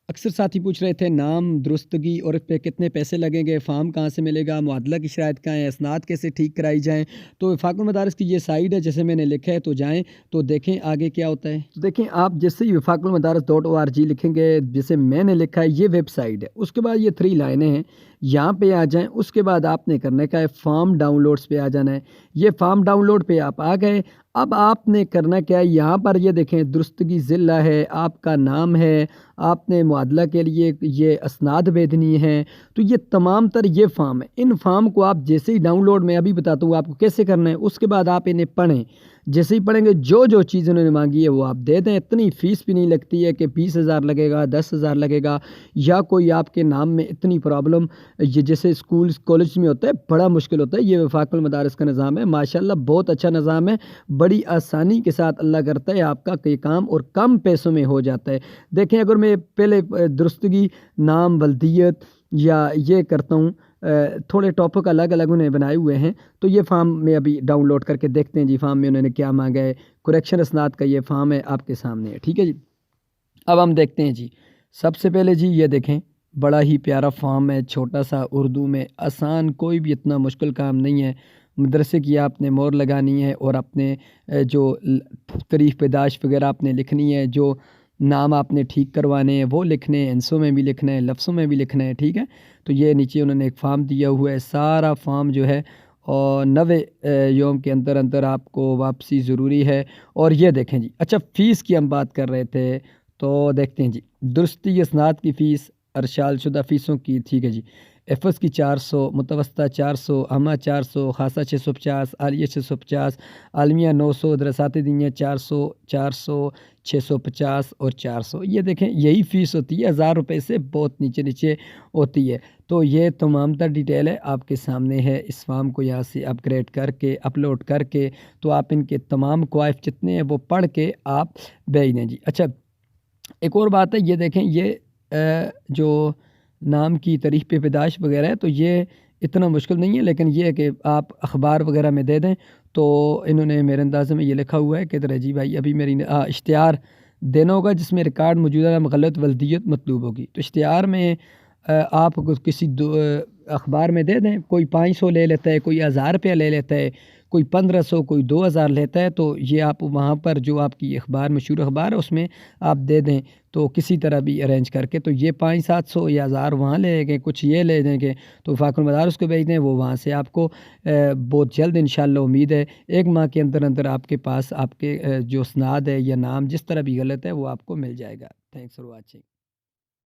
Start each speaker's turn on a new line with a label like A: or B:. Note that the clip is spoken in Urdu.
A: اکثر ساتھی پوچھ رہے تھے نام درستگی اور اس پہ کتنے پیسے لگیں گے، فارم کہاں سے ملے گا، معادلہ کی شرائط کیا ہیں، اسناد کیسے ٹھیک کرائی جائیں۔ تو وفاق المدارس کی یہ سائٹ ہے، جیسے میں نے لکھا ہے تو جائیں تو دیکھیں آگے کیا ہوتا ہے۔ دیکھیں آپ جیسے ہی وفاقالمدارس.org لکھیں گے، جیسے میں نے لکھا ہے یہ ویب سائٹ ہے، اس کے بعد یہ 3 لائنیں ہیں، یہاں پہ آ جائیں۔ اس کے بعد آپ نے کرنے کا ہے فارم ڈاؤن لوڈس پہ آ جانا ہے۔ یہ فارم ڈاؤن لوڈ پہ آپ آ گئے، اب آپ نے کرنا کیا ہے، یہاں پر یہ دیکھیں درستگی ضلع ہے، آپ کا نام ہے، آپ نے معادلہ کے لیے یہ اسناد بھیجنی ہے، تو یہ تمام تر یہ فارم ہے۔ ان فارم کو آپ جیسے ہی ڈاؤن لوڈ، میں ابھی بتاتا ہوں آپ کو کیسے کرنا ہے، اس کے بعد آپ انہیں پڑھیں۔ جیسے ہی پڑھیں گے جو چیز انہوں نے مانگی ہے وہ آپ دے دیں۔ اتنی فیس بھی نہیں لگتی ہے کہ 20,000 لگے گا، 10,000 لگے گا، یا کوئی آپ کے نام میں اتنی پرابلم، یہ جیسے اسکول کالج میں ہوتا ہے بڑا مشکل ہوتا ہے۔ یہ وفاق المدارس کا نظام ہے، ماشاءاللہ بہت اچھا نظام ہے، بڑی آسانی کے ساتھ اللہ کرتا ہے آپ کا کئی کام اور کم پیسوں میں ہو جاتا ہے۔ دیکھیں اگر میں پہلے درستگی، نام، ولدیت یا یہ کرتا ہوں، تھوڑے ٹاپک الگ الگ انہیں بنائے ہوئے ہیں، تو یہ فارم میں ابھی ڈاؤن لوڈ کر کے دیکھتے ہیں جی فارم میں انہوں نے کیا مانگا ہے۔ کریکشن اسناد کا یہ فارم ہے آپ کے سامنے ہے، ٹھیک ہے جی۔ اب ہم دیکھتے ہیں جی، سب سے پہلے جی یہ دیکھیں بڑا ہی پیارا فارم ہے، چھوٹا سا، اردو میں، آسان، کوئی بھی اتنا مشکل کام نہیں ہے۔ مدرسے کی آپ نے مور لگانی ہے اور اپنے جو تاریخ پیدائش وغیرہ آپ نے لکھنی ہے، جو نام آپ نے ٹھیک کروانے ہیں وہ لکھنے ہیں، انسوں میں بھی لکھنا ہے، لفظوں میں بھی لکھنا ہے، ٹھیک ہے۔ تو یہ نیچے انہوں نے ایک فارم دیا ہوا ہے، سارا فارم جو ہے اور 90 یوم کے اندر اندر آپ کو واپسی ضروری ہے۔ اور یہ دیکھیں جی، اچھا فیس کی ہم بات کر رہے تھے، تو دیکھتے ہیں جی، درستی اسناد کی فیس، ارشال شدہ فیسوں کی، ٹھیک ہے جی، ایفس کی 400، متوسطہ 400، عامہ 400، خاصہ 650، عالیہ 650، عالمیہ 900، دراسات دینیہ 400، 400، 650 اور 400۔ یہ دیکھیں یہی فیس ہوتی ہے، 1000 روپے سے بہت نیچے نیچے ہوتی ہے۔ تو یہ تمام تر ڈیٹیل ہے آپ کے سامنے ہے، اس فارم کو یہاں سے اپگریڈ کر کے اپلوڈ کر کے تو آپ ان کے تمام کوائف جتنے ہیں وہ پڑھ کے آپ بھیج دیں جی۔ اچھا ایک اور بات ہے، یہ دیکھیں یہ جو نام کی تاریخ پہ پیدائش وغیرہ ہے تو یہ اتنا مشکل نہیں ہے، لیکن یہ ہے کہ آپ اخبار وغیرہ میں دے دیں۔ تو انہوں نے میرے اندازے میں یہ لکھا ہوا ہے کہ جی بھائی ابھی میری اشتہار دینا ہوگا جس میں ریکارڈ موجودہ نام غلط ولدیت مطلوب ہوگی، تو اشتہار میں آپ کسی اخبار میں دے دیں، کوئی 500 لے لیتا ہے، کوئی 1000 روپیہ لے لیتا ہے، کوئی 1500، کوئی 2000 لیتا ہے، تو یہ آپ وہاں پر جو آپ کی اخبار مشہور اخبار ہے اس میں آپ دے دیں، تو کسی طرح بھی ارینج کر کے، تو یہ 500-700 یا 1000 وہاں لے گے، کچھ یہ لے دیں گے، تو وفاق المدارس کو بھیج دیں، وہ وہاں سے آپ کو بہت جلد انشاءاللہ امید ہے 1 ماہ کے اندر اندر آپ کے پاس آپ کے جو اسناد ہے یا نام جس طرح بھی غلط ہے وہ آپ کو مل جائے گا۔ Thanks for watching.